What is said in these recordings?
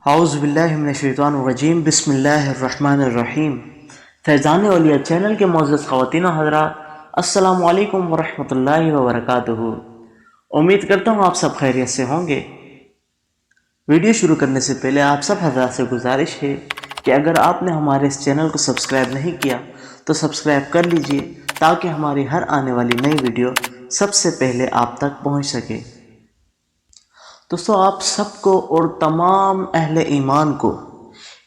اعوذ باللہ من الشیطان الرجیم، بسم اللہ الرحمن الرحیم۔ فیضان اولیاء چینل کے معزز خواتین و حضرات، السلام علیکم ورحمۃ اللہ وبرکاتہ۔ امید کرتا ہوں آپ سب خیریت سے ہوں گے۔ ویڈیو شروع کرنے سے پہلے آپ سب حضرات سے گزارش ہے کہ اگر آپ نے ہمارے اس چینل کو سبسکرائب نہیں کیا تو سبسکرائب کر لیجئے تاکہ ہماری ہر آنے والی نئی ویڈیو سب سے پہلے آپ تک پہنچ سکے۔ دوستو، آپ سب کو اور تمام اہل ایمان کو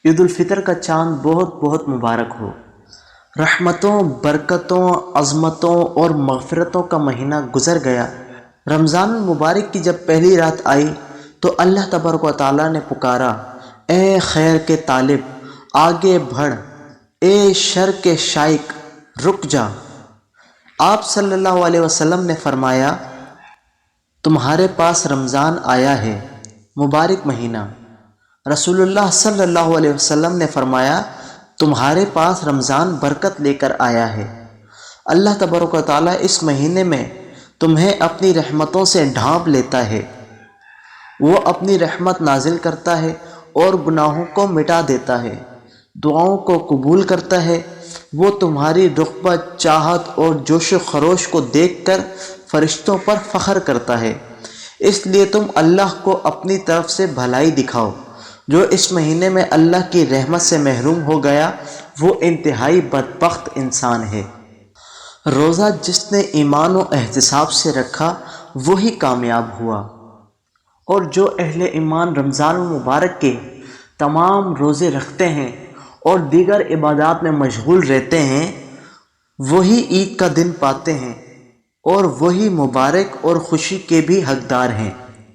عید الفطر کا چاند بہت بہت مبارک ہو۔ رحمتوں، برکتوں، عظمتوں اور مغفرتوں کا مہینہ گزر گیا۔ رمضان المبارک کی جب پہلی رات آئی تو اللہ تبارک و تعالیٰ نے پکارا، اے خیر کے طالب آگے بڑھ، اے شر کے شائق رک جا۔ آپ صلی اللہ علیہ وسلم نے فرمایا، تمہارے پاس رمضان آیا ہے، مبارک مہینہ۔ رسول اللہ صلی اللہ علیہ وسلم نے فرمایا، تمہارے پاس رمضان برکت لے کر آیا ہے۔ اللہ تبارک و تعالیٰ اس مہینے میں تمہیں اپنی رحمتوں سے ڈھانپ لیتا ہے۔ وہ اپنی رحمت نازل کرتا ہے اور گناہوں کو مٹا دیتا ہے، دعاؤں کو قبول کرتا ہے۔ وہ تمہاری رغبت، چاہت اور جوش و خروش کو دیکھ کر فرشتوں پر فخر کرتا ہے۔ اس لیے تم اللہ کو اپنی طرف سے بھلائی دکھاؤ۔ جو اس مہینے میں اللہ کی رحمت سے محروم ہو گیا وہ انتہائی بدبخت انسان ہے۔ روزہ جس نے ایمان و احتساب سے رکھا وہی کامیاب ہوا، اور جو اہل ایمان رمضان المبارک کے تمام روزے رکھتے ہیں اور دیگر عبادات میں مشغول رہتے ہیں وہی عید کا دن پاتے ہیں اور وہی مبارک اور خوشی کے بھی حقدار ہیں۔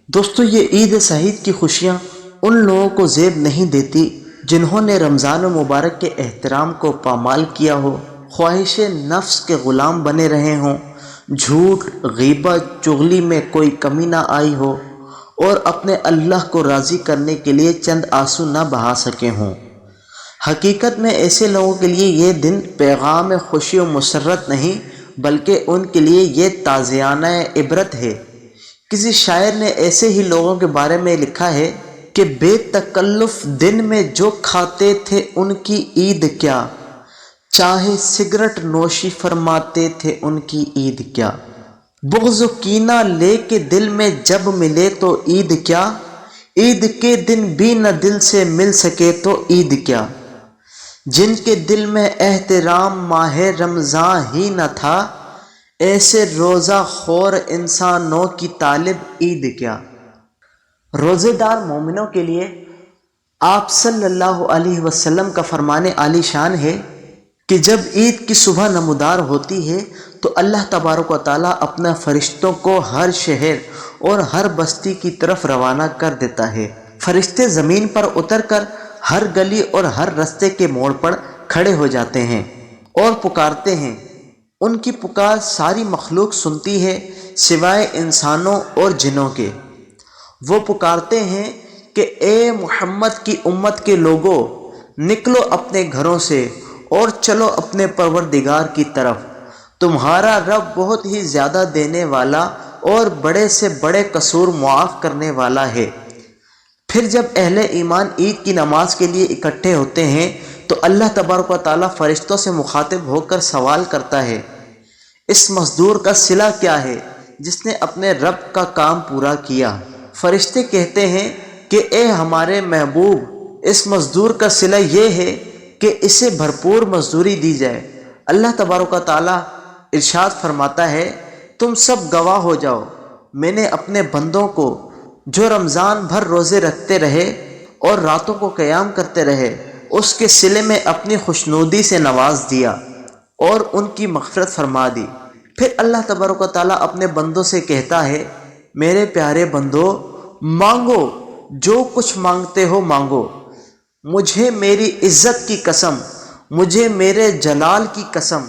دوستو، یہ عید سعید کی خوشیاں ان لوگوں کو زیب نہیں دیتی جنہوں نے رمضان المبارک کے احترام کو پامال کیا ہو، خواہش نفس کے غلام بنے رہے ہوں، جھوٹ، غیبت، چغلی میں کوئی کمی نہ آئی ہو اور اپنے اللہ کو راضی کرنے کے لیے چند آنسو نہ بہا سکے ہوں۔ حقیقت میں ایسے لوگوں کے لیے یہ دن پیغام خوشی و مسرت نہیں بلکہ ان کے لیے یہ تازیانہ عبرت ہے۔ کسی شاعر نے ایسے ہی لوگوں کے بارے میں لکھا ہے کہ بے تکلف دن میں جو کھاتے تھے ان کی عید کیا، چاہے سگریٹ نوشی فرماتے تھے ان کی عید کیا۔ بغض و کینہ لے کے دل میں جب ملے تو عید کیا، عید کے دن بھی نہ دل سے مل سکے تو عید کیا۔ جن کے دل میں احترام ماہ رمضان ہی نہ تھا، ایسے روزہ خور انسانوں کی طالب عید کیا۔ روزے دار مومنوں کے لیے آپ صلی اللہ علیہ وسلم کا فرمان عالی شان ہے کہ جب عید کی صبح نمودار ہوتی ہے تو اللہ تبارک و تعالیٰ اپنے فرشتوں کو ہر شہر اور ہر بستی کی طرف روانہ کر دیتا ہے۔ فرشتے زمین پر اتر کر ہر گلی اور ہر رستے کے موڑ پر کھڑے ہو جاتے ہیں اور پکارتے ہیں۔ ان کی پکار ساری مخلوق سنتی ہے سوائے انسانوں اور جنوں کے۔ وہ پکارتے ہیں کہ اے محمد کی امت کے لوگو، نکلو اپنے گھروں سے اور چلو اپنے پروردگار کی طرف۔ تمہارا رب بہت ہی زیادہ دینے والا اور بڑے سے بڑے قصور معاف کرنے والا ہے۔ پھر جب اہل ایمان عید کی نماز کے لیے اکٹھے ہوتے ہیں تو اللہ تبارک و تعالیٰ فرشتوں سے مخاطب ہو کر سوال کرتا ہے، اس مزدور کا صلہ کیا ہے جس نے اپنے رب کا کام پورا کیا؟ فرشتے کہتے ہیں کہ اے ہمارے محبوب، اس مزدور کا صلہ یہ ہے کہ اسے بھرپور مزدوری دی جائے۔ اللہ تبارک و تعالیٰ ارشاد فرماتا ہے، تم سب گواہ ہو جاؤ، میں نے اپنے بندوں کو جو رمضان بھر روزے رکھتے رہے اور راتوں کو قیام کرتے رہے اس کے صلے میں اپنی خوشنودی سے نواز دیا اور ان کی مغفرت فرما دی۔ پھر اللہ تبارک و تعالیٰ اپنے بندوں سے کہتا ہے، میرے پیارے بندو، مانگو جو کچھ مانگتے ہو مانگو، مجھے میری عزت کی قسم، مجھے میرے جلال کی قسم،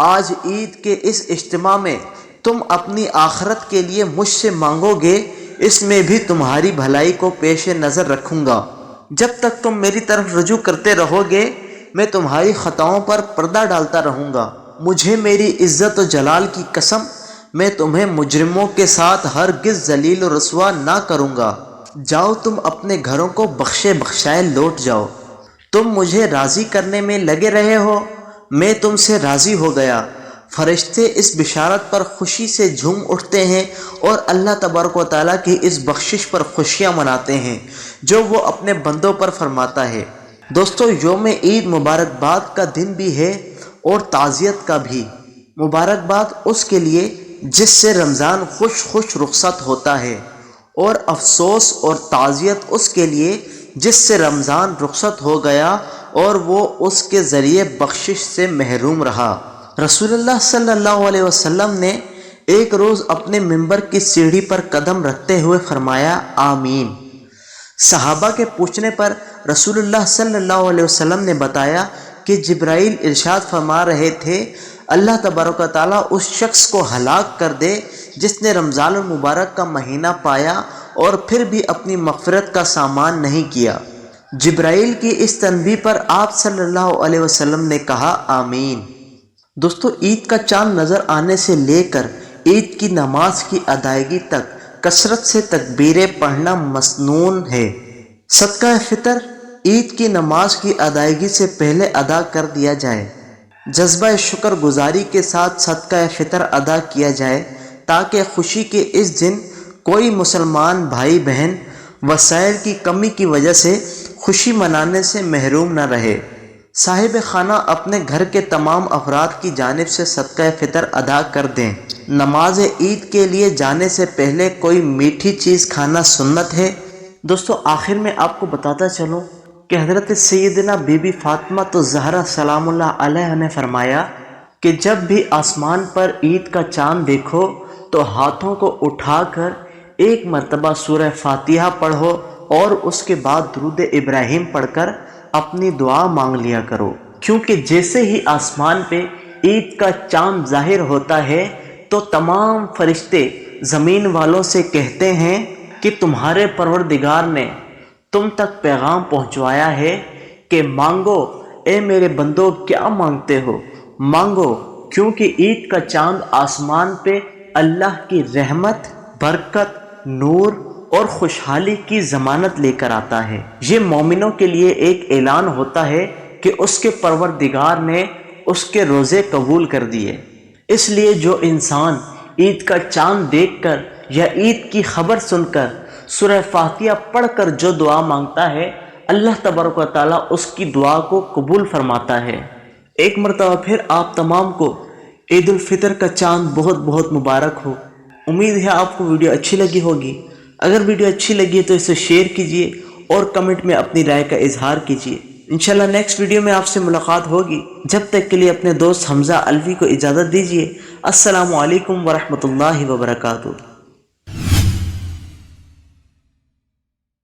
آج عید کے اس اجتماع میں تم اپنی آخرت کے لیے مجھ سے مانگو گے، اس میں بھی تمہاری بھلائی کو پیش نظر رکھوں گا۔ جب تک تم میری طرف رجوع کرتے رہو گے میں تمہاری خطاؤں پر پردہ ڈالتا رہوں گا۔ مجھے میری عزت و جلال کی قسم، میں تمہیں مجرموں کے ساتھ ہرگز ذلیل و رسوا نہ کروں گا۔ جاؤ تم اپنے گھروں کو بخشے بخشائے لوٹ جاؤ، تم مجھے راضی کرنے میں لگے رہے ہو، میں تم سے راضی ہو گیا۔ فرشتے اس بشارت پر خوشی سے جھوم اٹھتے ہیں اور اللہ تبارک و تعالیٰ کی اس بخشش پر خوشیاں مناتے ہیں جو وہ اپنے بندوں پر فرماتا ہے۔ دوستو، یوم عید مبارکباد کا دن بھی ہے اور تعزیت کا بھی۔ مبارکباد اس کے لیے جس سے رمضان خوش رخصت ہوتا ہے، اور افسوس اور تعزیت اس کے لیے جس سے رمضان رخصت ہو گیا اور وہ اس کے ذریعے بخشش سے محروم رہا۔ رسول اللہ صلی اللہ علیہ وسلم نے ایک روز اپنے ممبر کی سیڑھی پر قدم رکھتے ہوئے فرمایا آمین۔ صحابہ کے پوچھنے پر رسول اللہ صلی اللہ علیہ وسلم نے بتایا کہ جبرائیل ارشاد فرما رہے تھے، اللہ تبارک و تعالیٰ اس شخص کو ہلاک کر دے جس نے رمضان المبارک کا مہینہ پایا اور پھر بھی اپنی مغفرت کا سامان نہیں کیا۔ جبرائیل کی اس تنبیہ پر آپ صلی اللہ علیہ وسلم نے کہا آمین۔ دوستو، عید کا چاند نظر آنے سے لے کر عید کی نماز کی ادائیگی تک کثرت سے تکبیریں پڑھنا مسنون ہے۔ صدقہ فطر عید کی نماز کی ادائیگی سے پہلے ادا کر دیا جائے۔ جذبہ شکر گزاری کے ساتھ صدقہ فطر ادا کیا جائے تاکہ خوشی کے اس دن کوئی مسلمان بھائی بہن وسائل کی کمی کی وجہ سے خوشی منانے سے محروم نہ رہے۔ صاحب خانہ اپنے گھر کے تمام افراد کی جانب سے صدقہ فطر ادا کر دیں۔ نماز عید کے لیے جانے سے پہلے کوئی میٹھی چیز کھانا سنت ہے۔ دوستو، آخر میں آپ کو بتاتا چلوں کہ حضرت سیدنا بی بی فاطمہ الزہرا سلام اللہ علیہ نے فرمایا کہ جب بھی آسمان پر عید کا چاند دیکھو تو ہاتھوں کو اٹھا کر ایک مرتبہ سورہ فاتحہ پڑھو اور اس کے بعد درود ابراہیم پڑھ کر اپنی دعا مانگ لیا کرو، کیونکہ جیسے ہی آسمان پہ عید کا چاند ظاہر ہوتا ہے تو تمام فرشتے زمین والوں سے کہتے ہیں کہ تمہارے پروردگار نے تم تک پیغام پہنچوایا ہے کہ مانگو اے میرے بندو، کیا مانگتے ہو مانگو، کیونکہ عید کا چاند آسمان پہ اللہ کی رحمت، برکت، نور اور خوشحالی کی ضمانت لے کر آتا ہے۔ یہ مومنوں کے لیے ایک اعلان ہوتا ہے کہ اس کے پروردگار نے اس کے روزے قبول کر دیے۔ اس لیے جو انسان عید کا چاند دیکھ کر یا عید کی خبر سن کر سورہ فاتحہ پڑھ کر جو دعا مانگتا ہے، اللہ تبارک و تعالیٰ اس کی دعا کو قبول فرماتا ہے۔ ایک مرتبہ پھر آپ تمام کو عید الفطر کا چاند بہت بہت مبارک ہو۔ امید ہے آپ کو ویڈیو اچھی لگی ہوگی۔ اگر ویڈیو اچھی لگی ہے تو اسے شیئر کیجیے اور کمنٹ میں اپنی رائے کا اظہار کیجیے۔ انشاءاللہ نیکسٹ ویڈیو میں آپ سے ملاقات ہوگی۔ جب تک کے لیے اپنے دوست حمزہ الوی کو اجازت دیجیے۔ السلام علیکم ورحمۃ اللہ وبرکاتہ۔